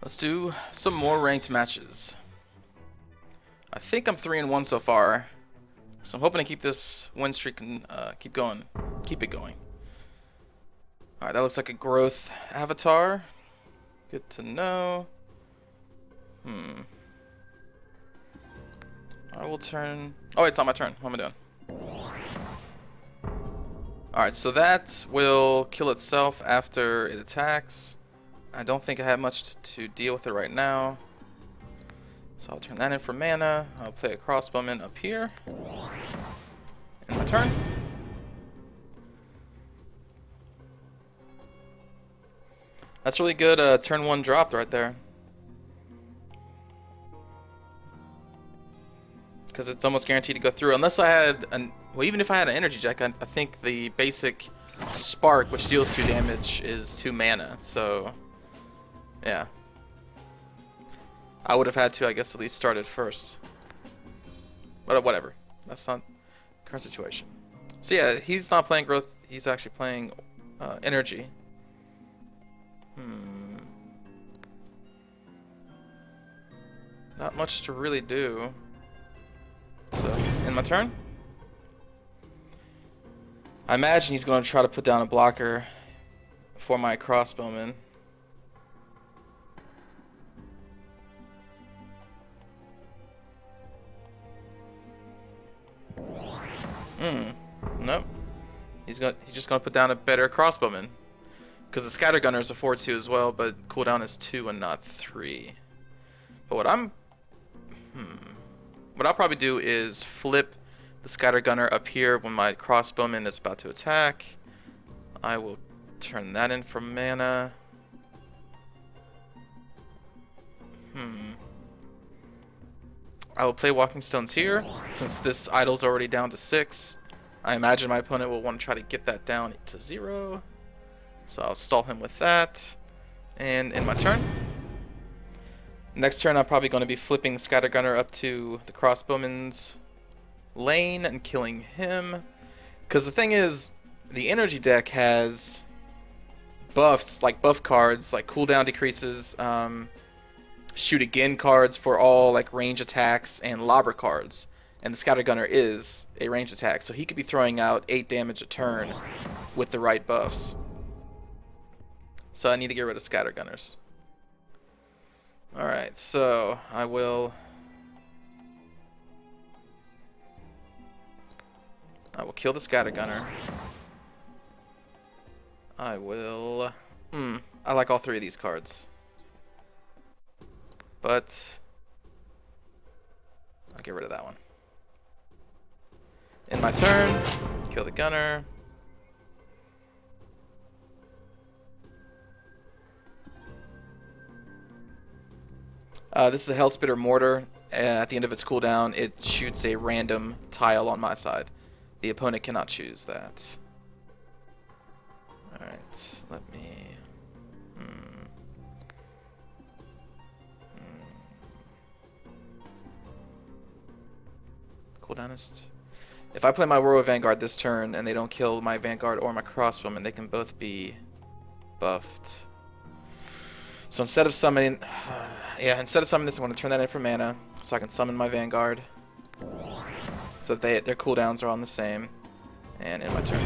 Let's do some more ranked matches. I think I'm 3-1 so far, so I'm hoping to keep this win streak and keep it going. All right, that looks like a growth avatar. Good to know. I will turn. Oh, it's not my turn. What am I doing? All right, so that will kill itself after it attacks. I don't think I have much to deal with it right now. So I'll turn that in for mana. I'll play a crossbowman up here. In my turn. That's really good turn 1 drop right there. Because it's almost guaranteed to go through. Unless I had well, even if I had an energy jack, I think the basic spark, which deals 2 damage, is 2 mana. So, yeah. I would have had to, I guess, at least start it first. But whatever. That's not current situation. So yeah, he's not playing growth. He's actually playing energy. Not much to really do. So, in my turn. I imagine he's going to try to put down a blocker for my crossbowman. Nope. He's just gonna put down a better crossbowman. Because the scattergunner is a 4/2 as well, but cooldown is 2 and not 3. But what I'll probably do is flip the scattergunner up here when my crossbowman is about to attack. I will turn that in for mana. I will play Walking Stones here, since this idol's already down to 6. I imagine my opponent will want to try to get that down to 0. So I'll stall him with that. And in my turn. Next turn I'm probably going to be flipping the scattergunner up to the crossbowman's lane and killing him. Because the thing is, the energy deck has buffs, like buff cards, like cooldown decreases, shoot again cards for all like range attacks, and lobber cards. And the scattergunner is a range attack, so he could be throwing out 8 damage a turn with the right buffs. So I need to get rid of scattergunners. Alright, so I will kill the scattergunner. I will I like all 3 of these cards. But I'll get rid of that one. In my turn, kill the gunner. This is a Hellspitter Mortar. At the end of its cooldown, it shoots a random tile on my side. The opponent cannot choose that. Alright, let me... Cooldown is... If I play my Warrior Vanguard this turn and they don't kill my Vanguard or my Crossbowman, they can both be buffed. So instead of summoning... instead of summoning this, I'm going to turn that in for mana, so I can summon my Vanguard. So their cooldowns are on the same. And in my turn.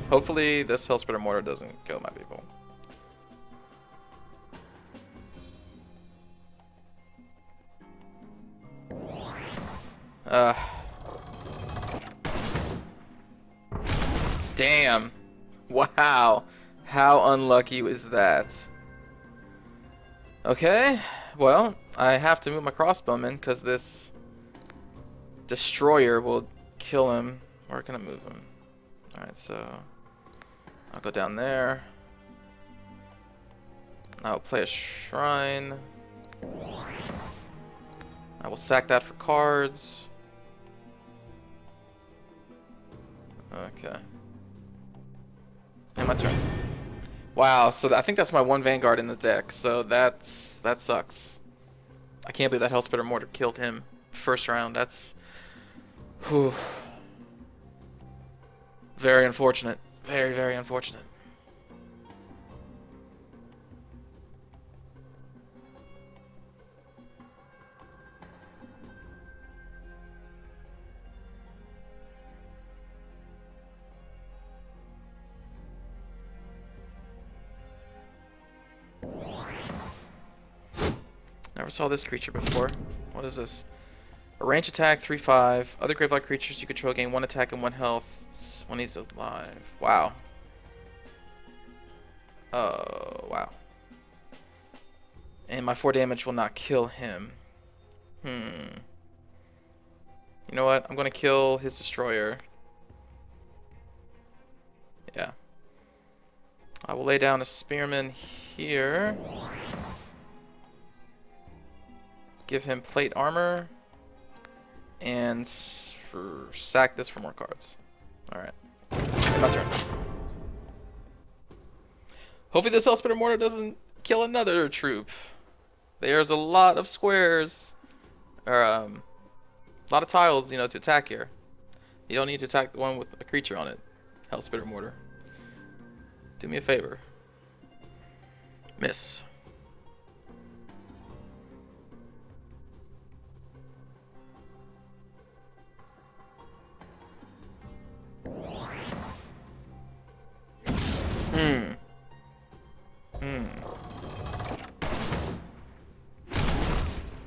Hopefully this Hellspitter Mortar doesn't kill my people. Damn. Wow. How unlucky was that? Okay, well, I have to move my crossbowman because this destroyer will kill him. Where can I move him? Alright, so I'll go down there. I'll play a shrine. I will sack that for cards. Okay. And my turn. Wow, so I think that's my 1 Vanguard in the deck, so that sucks. I can't believe that Hellspitter Mortar killed him first round. That's... Whew. Very unfortunate. Very, very unfortunate. saw this creature before. What is this? A range attack, 3/5. Other grave-like creatures you control gain 1 attack and 1 health when he's alive. Wow. Oh, wow. And my 4 damage will not kill him. You know what? I'm gonna kill his destroyer. Yeah. I will lay down a spearman here. Give him plate armor. And sack this for more cards. Alright. My turn. Hopefully this Hellspitter Mortar doesn't kill another troop. There's a lot of squares. Or, a lot of tiles, you know, to attack here. You don't need to attack the one with a creature on it. Hellspitter Mortar. Do me a favor. Miss.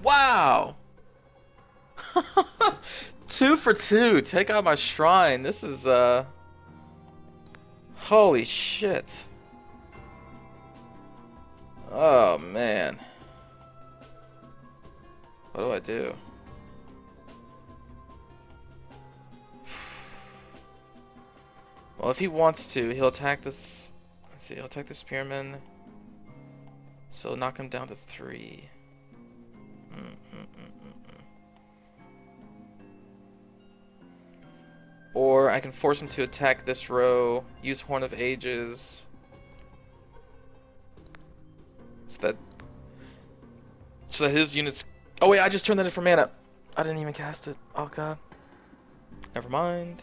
Wow! 2 for 2. Take out my shrine. This is, holy shit. Oh, man. What do I do? Well, if he wants to, he'll attack this. Let's see, he'll attack the spearman. So knock him down to 3. Or I can force him to attack this row, use Horn of Ages. So that his units... Oh wait, I just turned that in for mana. I didn't even cast it. Oh god. Never mind.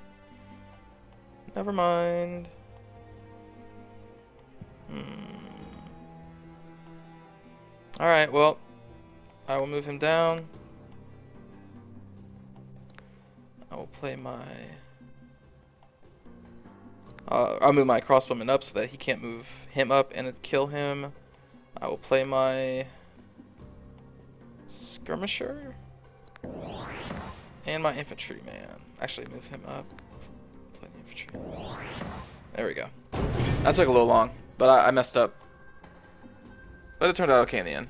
Never mind. Alright, well, I will move him down. I will play my... I'll move my crossbowman up so that he can't move him up and kill him. I will play my skirmisher and my infantryman. Actually, move him up. Play the infantry. There we go. That took a little long, but I messed up. But it turned out okay in the end.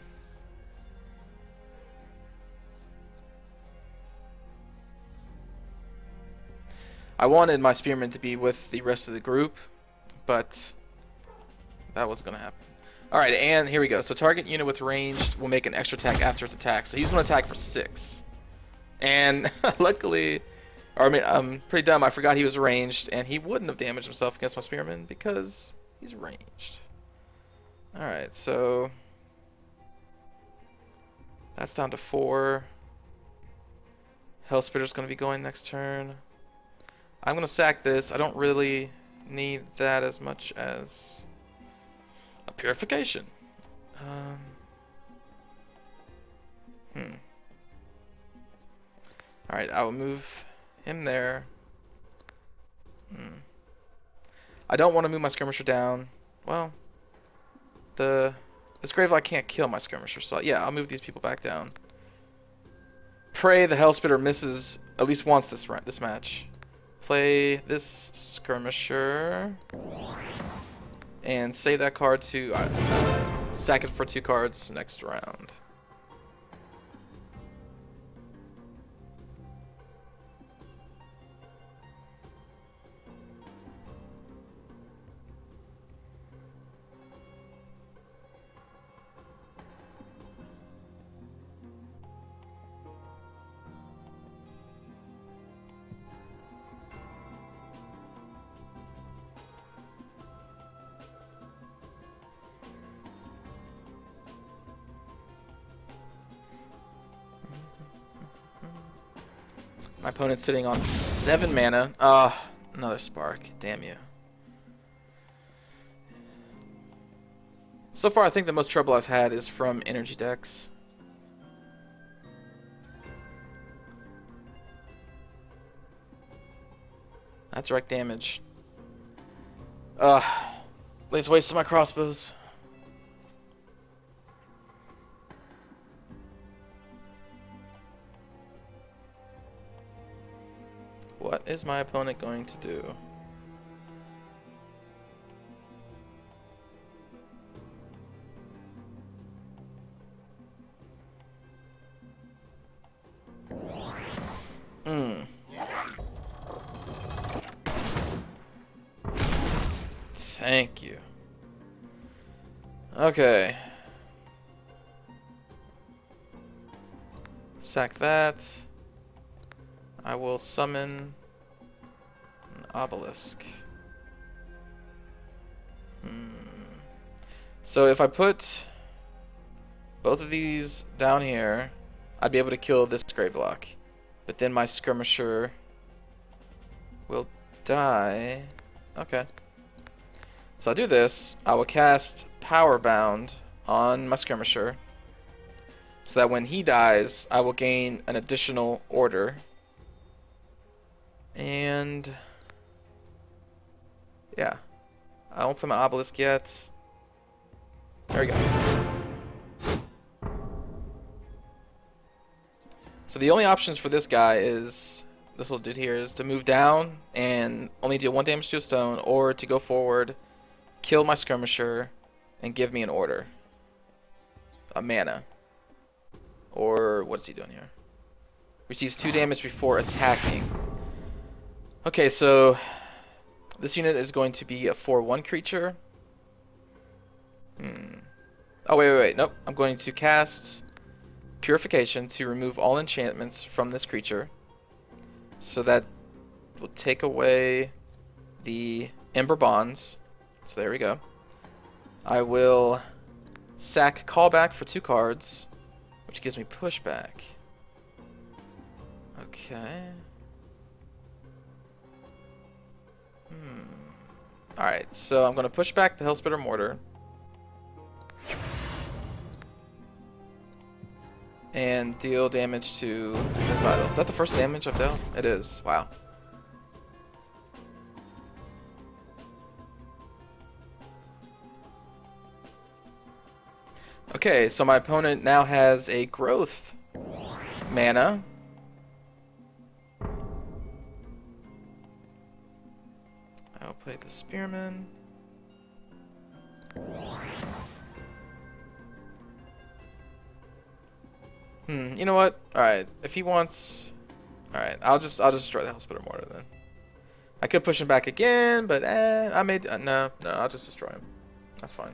I wanted my spearman to be with the rest of the group, but that wasn't going to happen. Alright, and here we go. So target unit with ranged will make an extra attack after its attack. So he's going to attack for 6. And luckily, or I mean, I'm pretty dumb. I forgot he was ranged, and he wouldn't have damaged himself against my spearman because he's ranged. Alright, so that's down to 4. Hellspitter's going to be going next turn. I'm going to sack this. I don't really need that as much as a purification. Alright, I will move him there. I don't want to move my skirmisher down. Well, this Gravelight can't kill my skirmisher, so yeah, I'll move these people back down. Pray the Hellspitter misses at least once this match. Play this skirmisher and save that card to sack it for 2 cards next round. My opponent's sitting on 7 mana. Another spark. Damn you. So far, I think the most trouble I've had is from energy decks. That's direct damage. At least wasted my crossbows. What is my opponent going to do? Hmm. Thank you. Okay. Sack that. I will summon an obelisk. So if I put both of these down here, I'd be able to kill this Gravelock. But then my skirmisher will die. Okay. So I'll do this. I will cast Power Bound on my skirmisher, so that when he dies, I will gain an additional order. And yeah, I won't play my obelisk yet. There we go. So the only options for this guy is, this little dude here, is to move down and only deal 1 damage to a stone, or to go forward, kill my skirmisher, and give me an order. A mana. Or what is he doing here? Receives 2 damage before attacking. Okay, so this unit is going to be a 4/1 creature. Oh, wait. Nope. I'm going to cast Purification to remove all enchantments from this creature. So that will take away the Ember Bonds. So there we go. I will sack Callback for 2 cards, which gives me pushback. Okay. Alright, so I'm going to push back the Hellspitter Mortar. And deal damage to this idol. Is that the first damage I've dealt? It is. Wow. Okay, so my opponent now has a growth mana. I'll play the Spearman. You know what? Alright, if he wants... Alright, I'll just destroy the Hellspitter Mortar then. I could push him back again, but I made... no, I'll just destroy him. That's fine.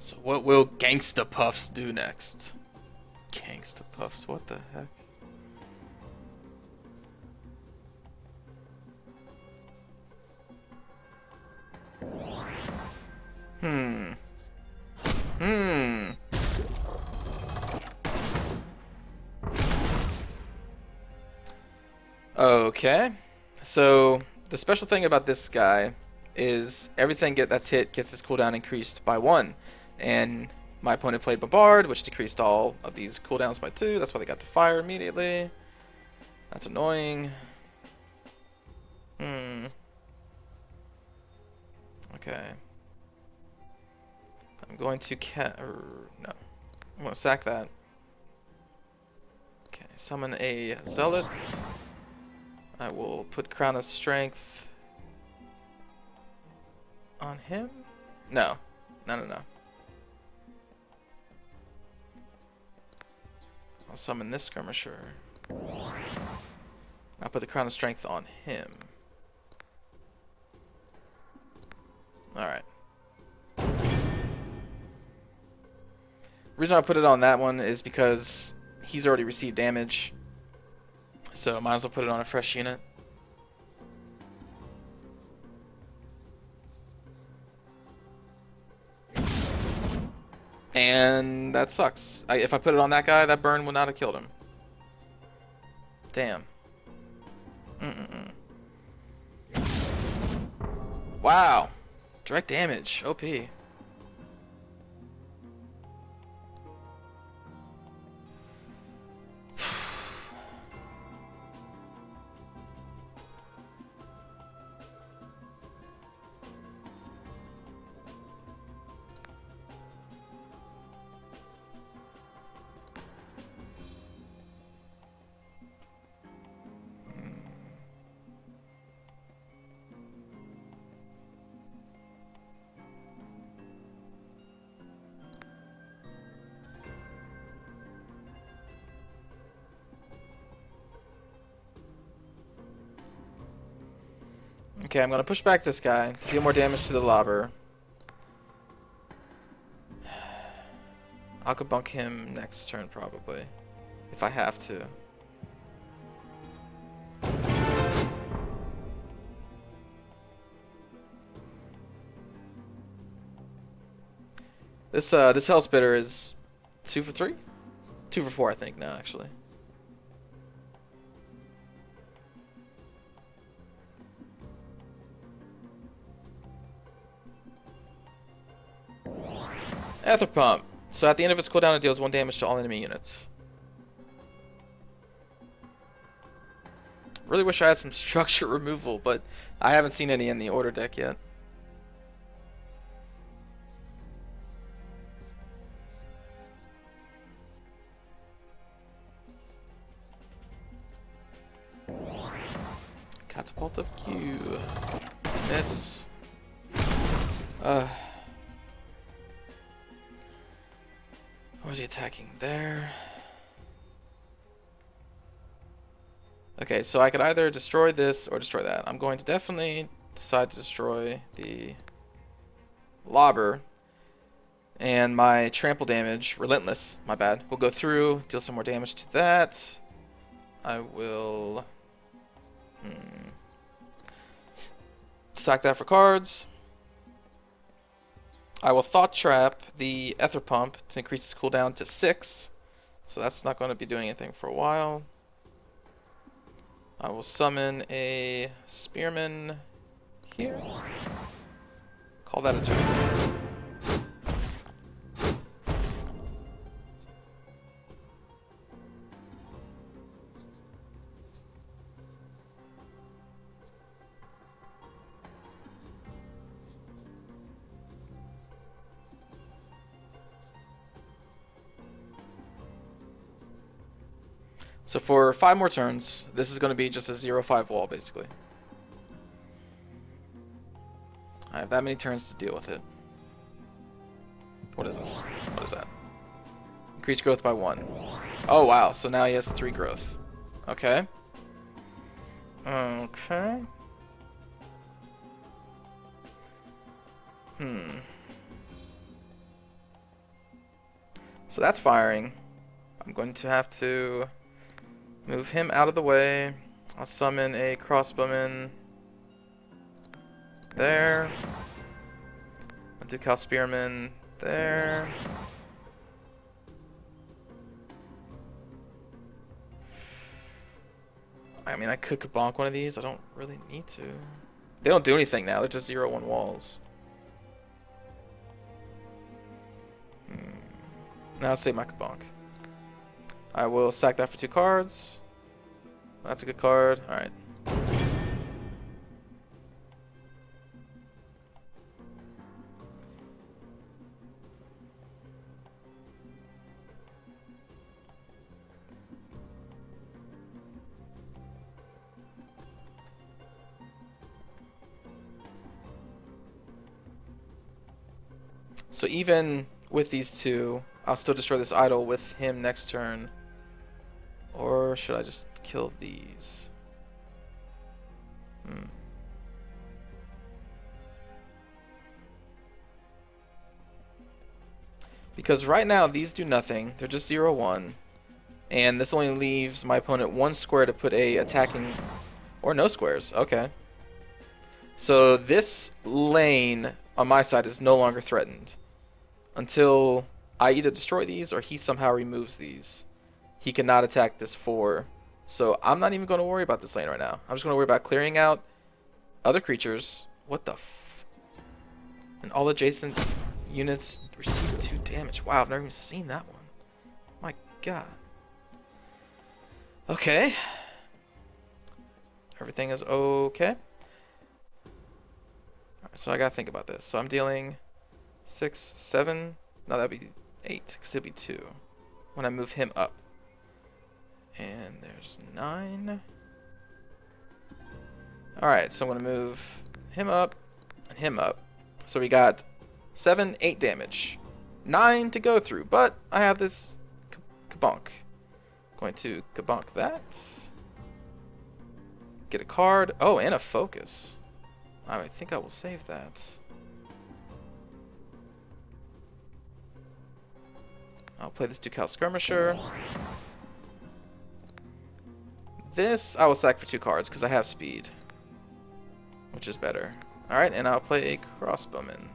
So what will Gangsta Puffs do next? Gangsta Puffs, what the heck? Okay. So the special thing about this guy is everything that's hit gets its cooldown increased by 1. And my opponent played Bombard, which decreased all of these cooldowns by 2. That's why they got to fire immediately. That's annoying. Okay. I'm going to no. I'm going to sack that. Okay, summon a Zealot. I will put Crown of Strength on him. No. I'll summon this Skirmisher. I'll put the Crown of Strength on him. Alright. The reason I put it on that one is because he's already received damage. So I might as well put it on a fresh unit. And that sucks. If I put it on that guy, that burn would not have killed him. Damn. Wow. Direct damage. OP. Okay, I'm gonna push back this guy to deal more damage to the lobber. I'll kabunk him next turn probably, if I have to. This Hell Spitter is 2 for 3? 2 for 4 I think now actually. Ether Pump. So at the end of its cooldown, it deals 1 damage to all enemy units. Really wish I had some structure removal, but I haven't seen any in the order deck yet. Catapult of Q. Miss. Where's he attacking? There. Okay, so I could either destroy this or destroy that. I'm going to definitely decide to destroy the lobber. And my trample damage, relentless, my bad, will go through, deal some more damage to that. I will sack that for cards. I will Thought Trap the Ether Pump to increase its cooldown to 6. So that's not going to be doing anything for a while. I will summon a Spearman here. Call that a turn. So for 5 more turns, this is going to be just a 0-5 wall, basically. I have that many turns to deal with it. What is this? What is that? Increase growth by 1. Oh, wow. So now he has 3 growth. Okay. Okay. So that's firing. I'm going to have to move him out of the way. I'll summon a crossbowman there. I'll do Cal Spearman there. I mean, I could kabonk one of these. I don't really need to. They don't do anything now. They're just 0-1 walls. Now let's save my kabonk. I will sack that for 2 cards. That's a good card. Alright. So even with these 2, I'll still destroy this idol with him next turn. Or should I just kill these? Because right now these do nothing. They're just 0-1. And this only leaves my opponent 1 square to put a attacking... Or no squares. Okay. So this lane on my side is no longer threatened. Until I either destroy these or he somehow removes these. He cannot attack this 4. So I'm not even going to worry about this lane right now. I'm just going to worry about clearing out other creatures. What the f... And all adjacent units receive 2 damage. Wow, I've never even seen that one. My god. Okay. Everything is okay. Alright, so I gotta think about this. So I'm dealing 6, 7... No, that'd be 8, because it'll be 2 when I move him up. And there's 9. Alright, so I'm going to move him up and him up. So we got 7, 8 damage. 9 to go through, but I have this kabonk. Going to kabonk that. Get a card. Oh, and a focus. I think I will save that. I'll play this Ducal Skirmisher. This I will sack for 2 cards because I have speed, which is better. Alright, and I'll play a Crossbowman.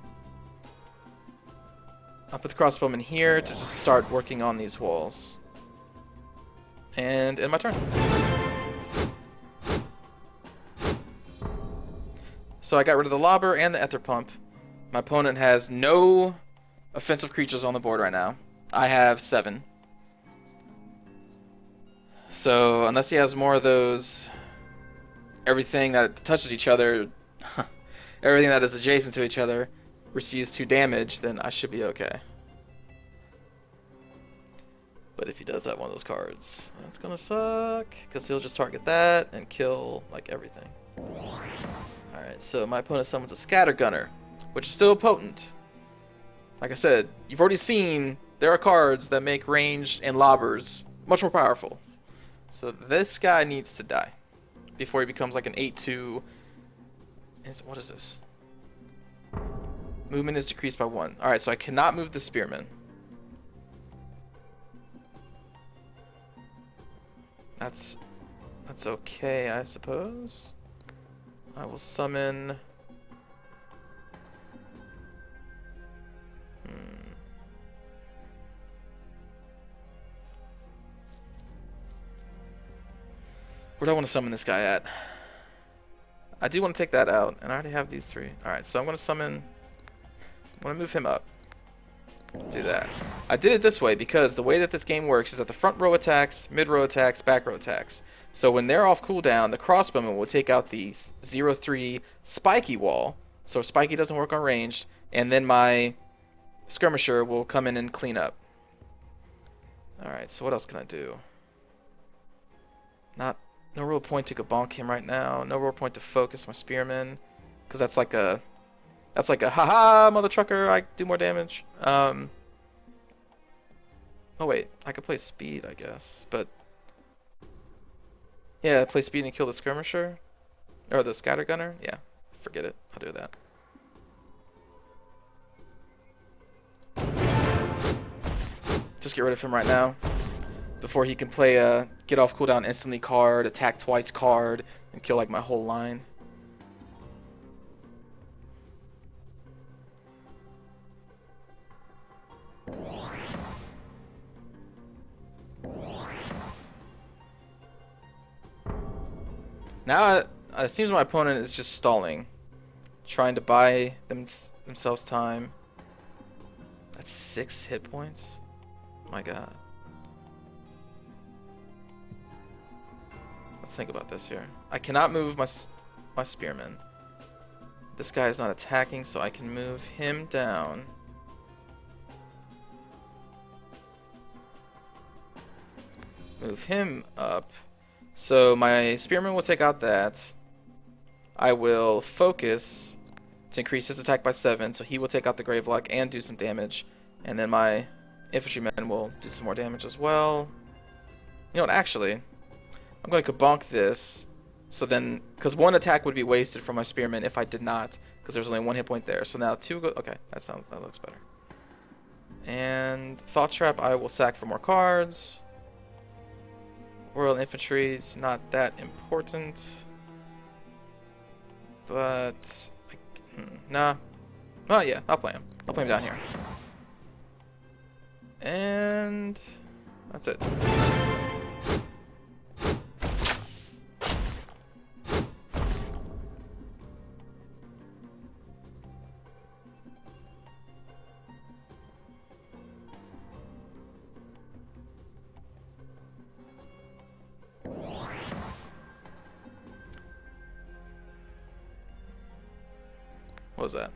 I'll put the Crossbowman here to just start working on these walls. And end my turn. So I got rid of the Lobber and the Ether Pump. My opponent has no offensive creatures on the board right now. I have 7. So unless he has more of those, everything that touches each other, everything that is adjacent to each other receives 2 damage, then I should be okay. But if he does have one of those cards, that's gonna suck, because he'll just target that and kill like everything. Alright, so my opponent summons a Scattergunner, which is still potent. Like I said, you've already seen there are cards that make ranged and lobbers much more powerful. So this guy needs to die before he becomes like an 8/2. What is this? Movement is decreased by 1. Alright, so I cannot move the Spearman. That's okay, I suppose. I will summon... Where do I want to summon this guy at? I do want to take that out, and I already have these 3. Alright, so I'm going to summon... I'm going to move him up. Do that. I did it this way because the way that this game works is that the front row attacks, mid row attacks, back row attacks. So when they're off cooldown, the Crossbowman will take out the 0/3 spiky wall, so spiky doesn't work on ranged, and then my Skirmisher will come in and clean up. Alright, so what else can I do? No real point to go bonk him right now. No real point to focus my Spearman, because that's like a haha mother trucker, I do more damage. Oh wait, I could play speed, I guess, but yeah, play speed and kill the Skirmisher or the Scattergunner. Yeah, forget it. I'll do that. Just get rid of him right now before he can play a get off cooldown instantly card, attack twice card, and kill like my whole line. Now it seems my opponent is just stalling, trying to buy themselves time. That's 6 hit points? My god. Let's think about this here. I cannot move my Spearman. This guy is not attacking, so I can move him down. Move him up. So my Spearman will take out that. I will focus to increase his attack by 7, so he will take out the Gravelock and do some damage. And then my Infantryman will do some more damage as well. You know what, actually, I'm going to kabonk this. So then, because 1 attack would be wasted from my Spearman if I did not, because there's only 1 hit point there. So now 2 go. Okay, that looks better. And Thought Trap, I will sack for more cards. Royal Infantry is not that important, but nah. Oh yeah, I'll play him. I'll play him down here, and that's it. What was that?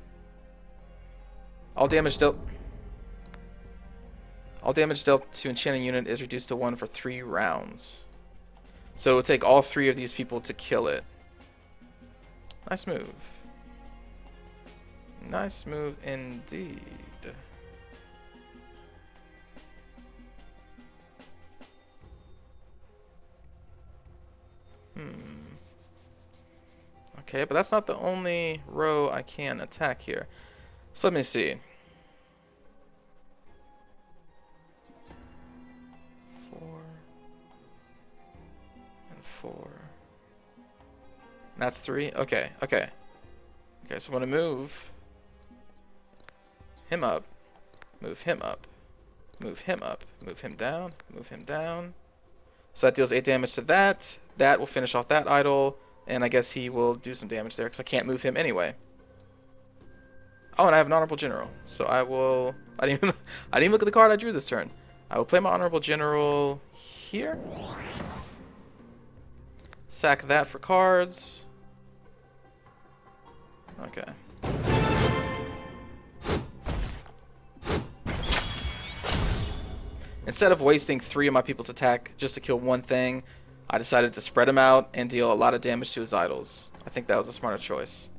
All damage dealt to enchanting unit is reduced to 1 for 3 rounds. So it will take all 3 of these people to kill it. Nice move. Nice move indeed. Okay, but that's not the only row I can attack here. So let me see. 4 and 4. That's 3. Okay, okay. Okay, so I'm gonna move him up, move him up, move him up, move him down, move him down. So that deals 8 damage to that. That will finish off that idol, and I guess he will do some damage there because I can't move him anyway. Oh, and I have an Honorable General, so I will. I didn't even look at the card I drew this turn. I will play my Honorable General here. Sack that for cards. Okay. Instead of wasting 3 of my people's attack just to kill one thing, I decided to spread him out and deal a lot of damage to his idols. I think that was a smarter choice.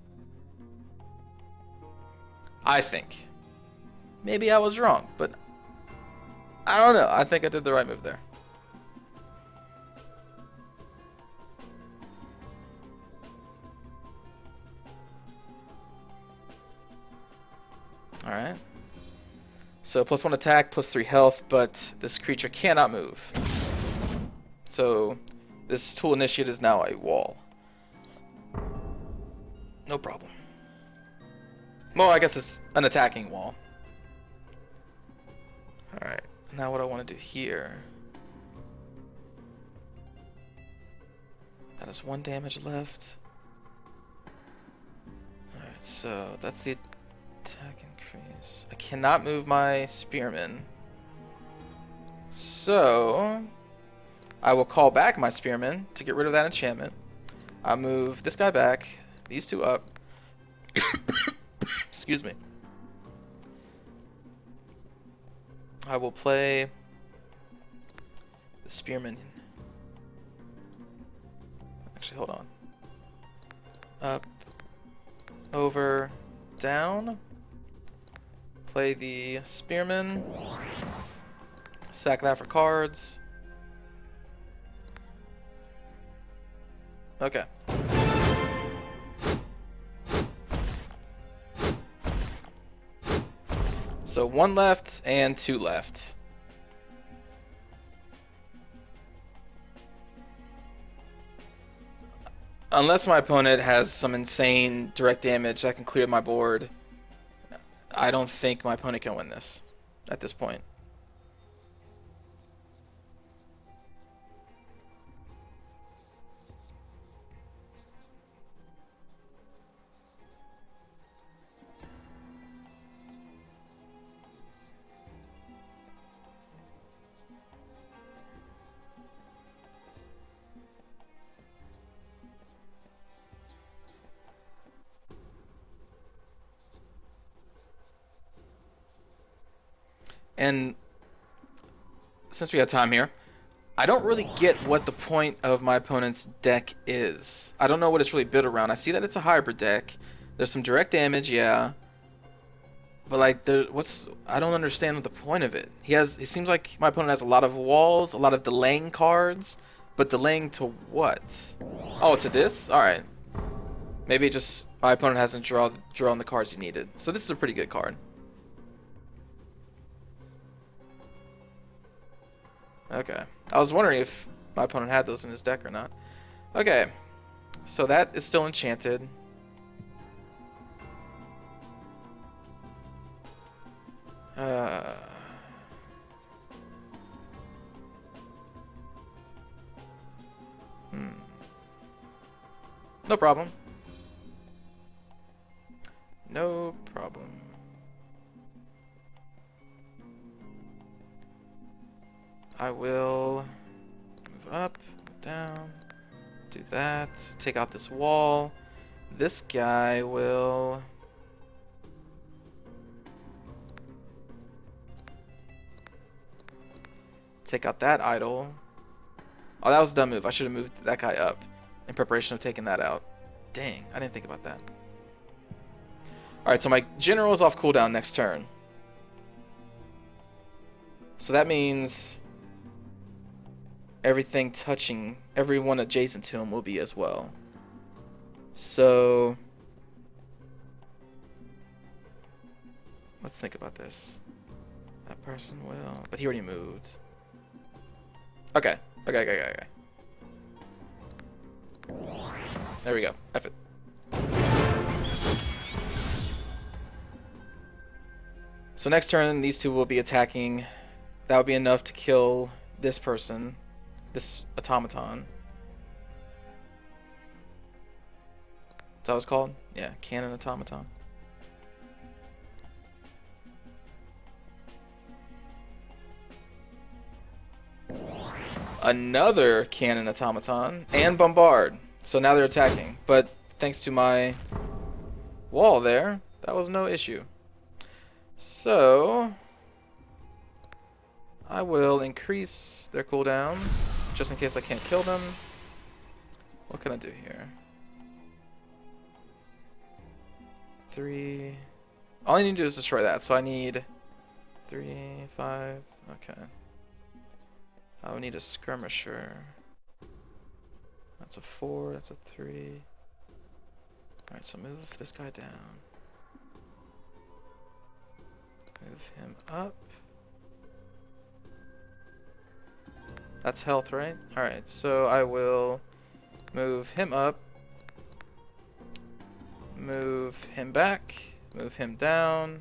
I think. Maybe I was wrong, but I don't know. I think I did the right move there. Alright. So +1 attack, +3 health, but this creature cannot move. So this tool initiate is now a wall. No problem. Well, I guess it's an attacking wall. Alright, now what I want to do here. That is 1 damage left. Alright, so that's the attack increase. I cannot move my spearmen. So I will call back my spearmen to get rid of that enchantment. I'll move this guy back, these 2 up. Excuse me. I will play the spearmen. Actually, hold on. Up, over, down. Play the spearmen. Sack that for cards. Okay. So 1 left and 2 left. Unless my opponent has some insane direct damage that can clear my board, I don't think my opponent can win this at this point. And since we have time here, I don't really get what the point of my opponent's deck is. I don't know what it's really built around. I see that it's a hybrid deck. There's some direct damage, yeah. But like, I don't understand what the point of it. It seems like my opponent has a lot of walls, a lot of delaying cards, but delaying to what? Oh, to this? Alright. Maybe just my opponent hasn't drawn the cards he needed. So this is a pretty good card. Okay. I was wondering if my opponent had those in his deck or not. Okay. So that is still enchanted. No problem. No problem. I will move up, move down, do that, take out this wall. This guy will take out that idol. Oh, that was a dumb move. I should have moved that guy up in preparation of taking that out. Dang, I didn't think about that. Alright, so my general is off cooldown next turn. So that means everything touching, everyone adjacent to him will be as well. So let's think about this. That person will, but he already moved. Okay. There we go. F it. So next turn, these two will be attacking. That would be enough to kill this person, this automaton. Is that what it's called? Yeah, cannon automaton. Another cannon automaton and bombard. So now they're attacking. But thanks to my wall there, that was no issue. So I will increase their cooldowns just in case I can't kill them. What can I do here? 3. All I need to do is destroy that. So I need 3, 5. Okay. I would need a skirmisher. That's a 4. That's a 3. Alright, so move this guy down. Move him up. That's health, right? Alright, so I will move him up. Move him back. Move him down.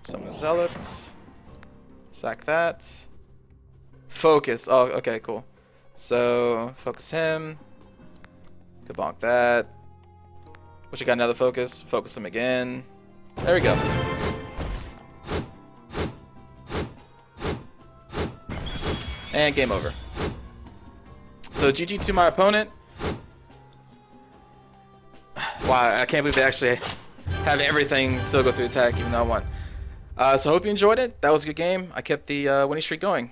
Summon a zealot. Sack that. Focus. Oh, okay, cool. So focus him. Debonk that. Wish I got another focus. Focus him again. There we go. And game over. So GG to my opponent. Wow, I can't believe they actually have everything still go through attack even though I won. So I hope you enjoyed it. That was a good game. I kept the winning streak going.